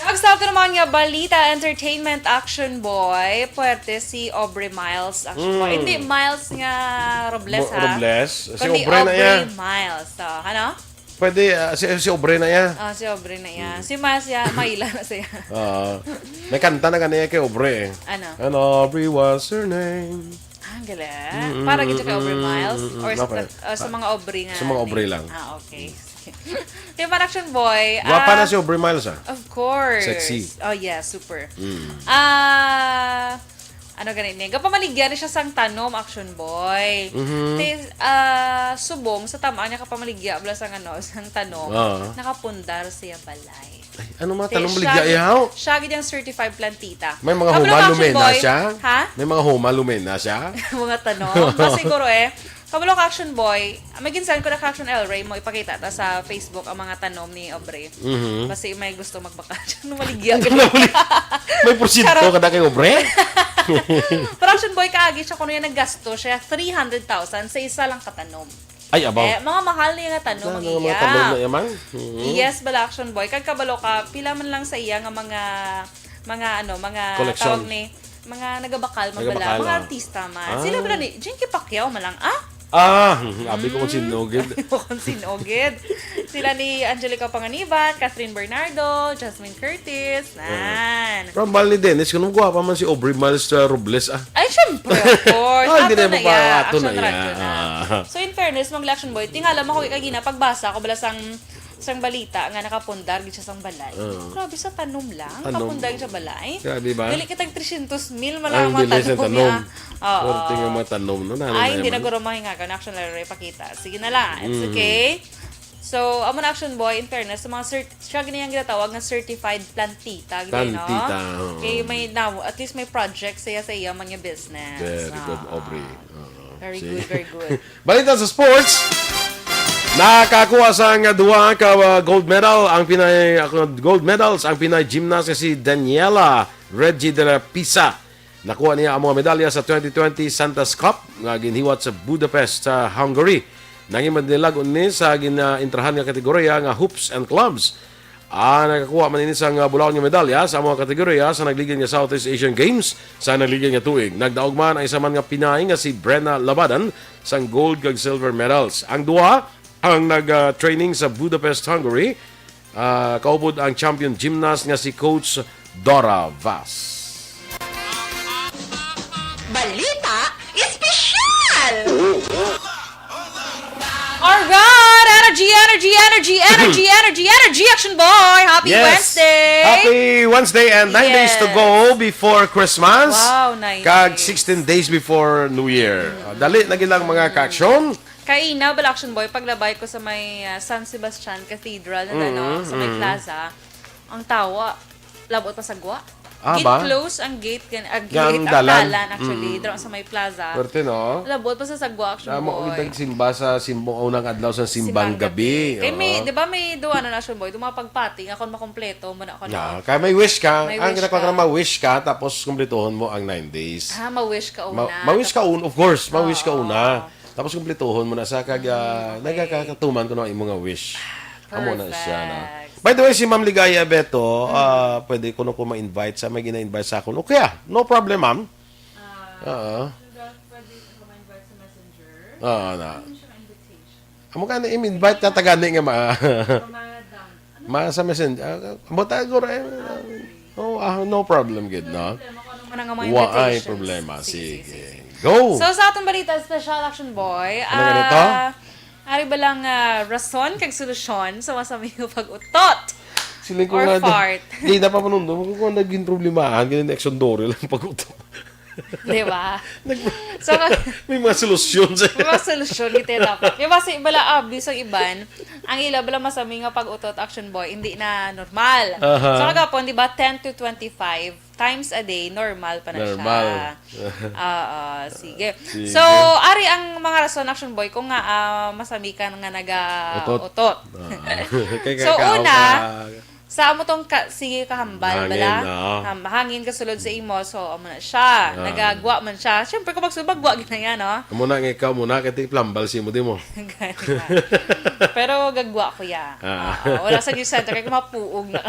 Nag-start ko naman nga Balita Entertainment Action Boy. Puwerte si Aubrey Miles Action Boy. Hindi Miles nga Robles ha. Robles? Si Kundi Aubrey na yan. Miles. So, ano? Pwede, si Aubrey na yan. Si Aubrey na yan. Si Miles ya, maila na siya. May kanta na kanina kay Aubrey. Ano? And Aubrey was her name. Ang galing. Para gito kay Aubrey Miles? Or Okay. sa mga Aubrey nga? Sa mga Aubrey lang. Okay. Team Action Boy. Gwapa na si Aubrey Miles Of course. Sexy. Oh yeah, super. Ano ganit niya? Kapamaligyan siya sang tanom, Action Boy. Subong, sa tamaan niya kapamaligya, bala sang sang tanom, nakapundar siya balay. Ay, ano mga tanong maligya ihaw? Siya gid yung certified plantita. May mga Kabalo, humalumen Action na Boy. siya? Ha? May mga humalumen na siya? Mga tanom. Siguro Kabalo ka Action Boy, may ginsan ko na ka Action El Ray mo ipakita ta sa Facebook ang mga tanom ni Aubrey. Kasi may gusto magbakasyon, maligya. May porsyento ka na kay Aubrey? Pero Action Boy kaagi siya kung yan naggasto siya 300,000 sa isa lang katanom. Ay, abaw. Mga mahal niya nga tanom ang Mga tanom na iya. yaman? Yes, bala Action Boy. Kag kabalo ka, pila man lang sa iya nga mga Collection. tawag ni mga nagabakal man Nagabakal, bala, mga oh. artista man. Sila bala ni Jinky Pacquiao malang Abi ko kung sinugid. Kung sinugid. Sila ni Angelica Panganiban, Catherine Bernardo, Jasmine Curtis, nan. Pero mahal ni Dennis, kung guwapa man si Aubrey Miles Robles, Ay, syempre, of course. Hindi na Ato na pa, ya. ato na Action ya. radio na. So, in fairness, mag-Action Boy, tingala mo ko ikagina, pagbasa ko bala sang balita nga nakapundar gid siya sang balay. Grabe sa tanom lang, kapundar gid sa balay. Kaya, di ba? Dili kitag 300,000 malang Ang mga bilis ng tanom tanom. niya. Oo. Korte nga mga tanom. No? Ay, hindi na guro mahinga ka. Action Laro ipakita. Sige na lang. It's okay. So, amo na Action Boy, in fairness, sa mga siya ganyan ginatawag nga certified plantita. Plantita, oo. Okay, at least may project sa iya mga business. Very good, Aubrey. Very good, very good. Balita sa sports. Nakakuha sa nga duha ka gold medals ang Pinay gymnast si Daniela Reggie de la Pisa. Nakuha niya ang mga medalya sa 2020 Santos Cup nga ginhiwat sa Budapest, Hungary. Nangimadnilag ni sa ginaintrahan nga kategorya nga hoops and clubs. Nakakuha man ini sang bulaon nga medalya sa mga kategorya sa nagligan nga Southeast Asian Games sa nagligan nga tuig. Nagdaog man ang isa man nga Pinay nga si Brenna Labadan sang gold kag silver medals. Ang duha ang nag-training sa Budapest, Hungary. Kaupod ang champion gymnast nga si Coach Dora Vaz. Balita Espesyal! Alright! Energy, Action Boy! Happy Wednesday! Happy Wednesday and 9 days to go before Christmas. Wow, 9 Kag days. 16 days before New Year. Dali na gilang mga ka-aksyon. Kaina, Action Boy, paglabay ko sa may San Sebastian Cathedral sa may plaza, ang tawa, labot pa sa gwa. Close ang gate, ang dalan. dalan actually, doon sa may plaza. Swerte, no? Labot pa sa sagwa, Action Mo Boy. simba sa unang adlaw sa simbang gabi. Kaya may, di ba may duwa na Action Boy, dumapagpati, ako makompleto, muna ako na. Kaya may wish ka. May Ang wish ginagawa ka. ka na ma-wish ka, tapos kumplituhin mo ang 9 days. Ma-wish ka una. Ma-wish ka una, of course. Ma-wish ka una. Tapos kumplituhin mo na sa nagkakatuman ko na yung mga wish. Amo na siya na. By the way, si Ma'am Ligaya Beto, pwede ko na po ma-invite sa may gina-invite sa akin. Okay no problem, ma'am. Pwede ko ma-invite sa messenger. Na. Amo ka na i-invite ka tagani nga ma sa messenger. Amo tayo no problem gid, no? Ay problema. Sige. Go! So, sa atong balita, Special Action Boy, Ano ganito? ari ba lang rason kag solusyon sa masami yung pag-utot? Siling ko Or nga fart. Hindi na pa panundo. Kung naging problemahan, ganyan Aksyon Dorel ang pag-uto. Di ba? So, May mga solusyon sa may mga solusyon ito dapat. Di ba si bala abis ang iban, ang ila bala masami nga pag-utot action boy, hindi na normal. Aha. So kagapon, di ba, 10 to 25 times a day, normal pa na Normal. siya. Sige. So, ari ang mga rason action boy kung nga masami ka nga naga-utot. So, una, sa amo tong sige kahambal Hangin, bala. Hangin kasulod sa imo, so amo na siya. Nagagwa man siya. Siyempre kung magsubagwa ginaya no. Muna nga ikaw muna kay plambal si mo di mo. Pero gagwa ko ya. Wala sa news center kay mapuog na.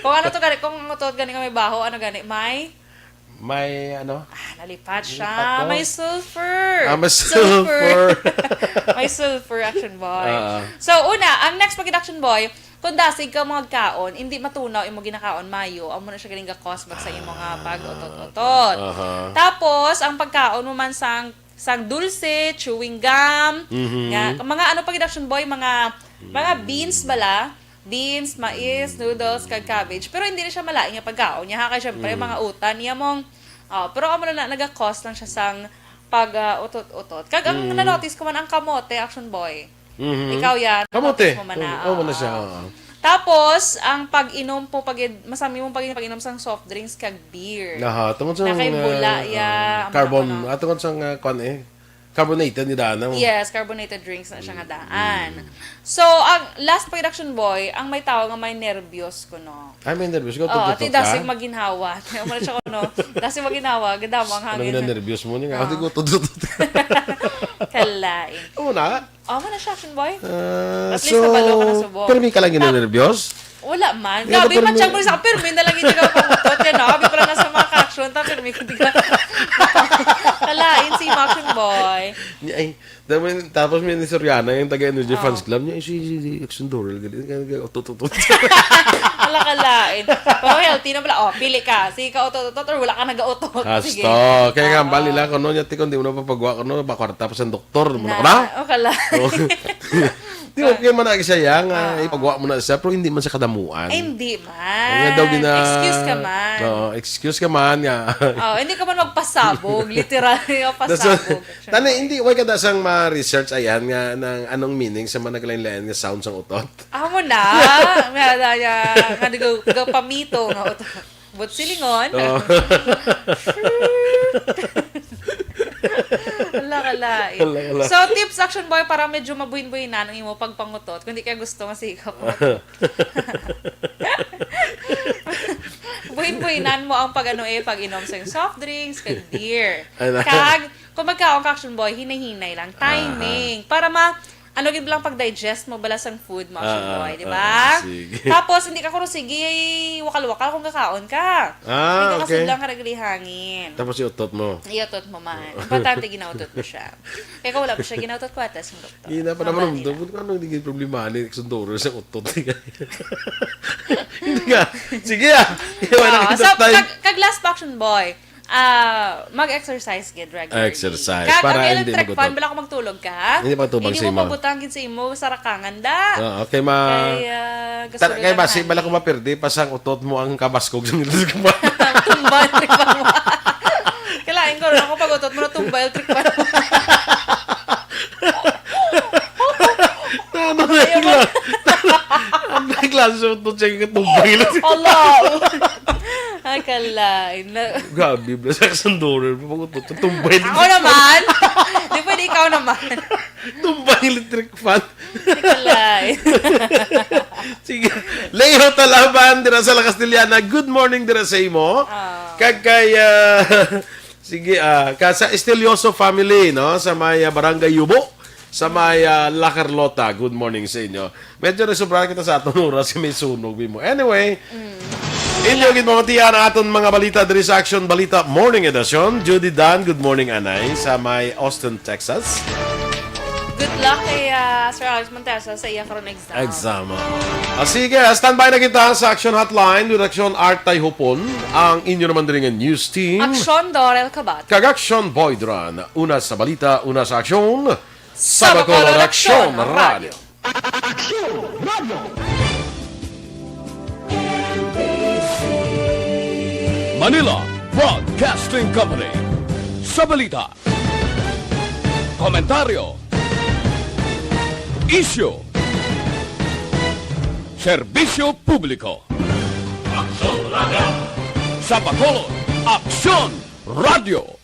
Kung ano to gani, kung utot gani ka may baho, ano gani, May ano? nalipat siya. Nalipat to? May sulfur. May sulfur. May sulfur, action boy. So, una, ang next pag action boy, kung dasig ka mga kaon, hindi matunaw imo ginakaon mayo, amo na siya galing ga-cause sa imo nga pag-utot-utot. Tapos, ang pagkaon mo man sang dulce, chewing gum, nga, mga ano pag action boy, mga beans bala, beans, mais, noodles, kag cabbage. Pero hindi na siya malaing nga pagkaon niya. Kaya syempre, mga utan niya mong, pero amo na naga-cause lang siya sang pag-utot-utot. Kag ang na-notice ko man ang kamote, action boy. Ikaw yan. Kamote. Mo man na, Oo, na siya. Tapos, ang pag-inom po, masami mong pag-inom sang soft drinks kag beer. Tungkol sa Nakaibula, carbon, tungkol sa carbonated ni Dana. Yes, carbonated drinks na siya nga daan. So, ang last pag-action boy, ang may tawag nga may nervyos ko, no? Ay, may nervyos ko. Ti dasig maginhawa. Amo na siya ko, no? Dasig maginhawa, ganda mo ang hangin. Ano nervyos mo niya? Hindi ko tututut. Kalain. Oo na. Mo na siya, action boy. At So, least nabalo ka na subok. pero may ka lang nervyos? Wala man. Gabi man siyang muli sa permin na lang hindi ka pamutot. Yan, no? Gabi pala nasa mga action. Tapos permin ko hindi ka. Kalain si action boy. Ay, tapos may ni Soriana, yung taga-Energy Fans Club niya, si Aksyon Dorel, tututut. Kalain. Pero healthy na pala. Pili ka. Sige ka utot-utot or wala ka nag-utot. Sige. Asto. Kaya nga, bali lang ko no, niya tikon, di mo na papagawa ko no, bakwarta pa sa doktor. Muna ko na? Kalain. Di okay man na siya yang, ipagawa mo na siya, pero hindi man siya kadamuan. Ay, hindi Nga man. daw Excuse ka man. Excuse ka man nga. Hindi ka man magpasabog. Literally, pasabog. Hindi, why ka dasang ma-research ayan nga ng anong meaning sa mga naglain-lain nga sounds ang utot? Amo na. Nga pamito nga utot. But silingon. Kalain. So, tips, action boy, para medyo mabuhin-buhinan ang imo pagpangutot. Kung di kaya gusto, masikap mo. Buhin-buhinan mo ang pag-inom sa soft drinks, kag beer. Kag, kung magkaong action boy, hinay-hinay lang. Timing. Para gid lang pag-digest mo balas ang food mo, action boy, di ba? Tapos, hindi ka kuro, sige, wakal-wakal kung kakaon ka. Hindi ka kasi lang karagli hangin. Tapos iutot mo. Iutot mo man. Importante, ginautot mo siya. Kaya kung wala pa siya, ginautot ko atas ng doktor. Hindi na pa naman, ano hindi problema ni Aksyon Dorel sa utot. Hindi ka. Sige So, kag last action boy, mag-exercise gid regularly. Exercise. Kag Para ang hindi electric magutot. fan, bala ko magtulog ka. Hindi pagtubang sa Hindi imo. mo pabutangin sa imo, sa rakangan da. Okay, kaya ba, bala ko mapirdi, pasang utot mo ang kabaskog sa nilog mo. Tumbal, trick fan mo. Kailangan ko rin ako pag utot mo na tumbal, trick fan mo. Ang klase sa utot siya katumbay lang. Allah! Ay, kalain. Gabi, sa Aksyon Dorel, pag-utot, tumbay lang. Ako naman! Di pwede ikaw naman. Tumbay electric fan. Kalain. Sige. Leho Talaban, dira sa La Castellana. Good morning dira sa imo. Kagkay, sige, sa Estelioso family, no? Sa may Barangay Yubo. Sa may La Carlota. Good morning sa inyo. Medyo resobra kita sa atong oras may sunog mo. Anyway, inyo ginmamatiyan ang aton mga balita diri sa Aksyon Balita Morning Edition. Judy Dan, good morning anay sa may Austin, Texas. Good luck kay Sir Alex Montesa sa iya karon exam. Sige, standby na kita sa Action Hotline with Aksyon Artay Hupon. Ang inyo naman din ng news team. Aksyon Dorel Cabatu. Kag-Aksyon Boy Duran. Una sa balita, una sa aksyon. Sa Bacolod Aksyon Radio. Manila Broadcast. Broadcasting Company. Sa balita, komentaryo, isyu, serbisyo publiko. Sa Bacolod, Aksyon Radio.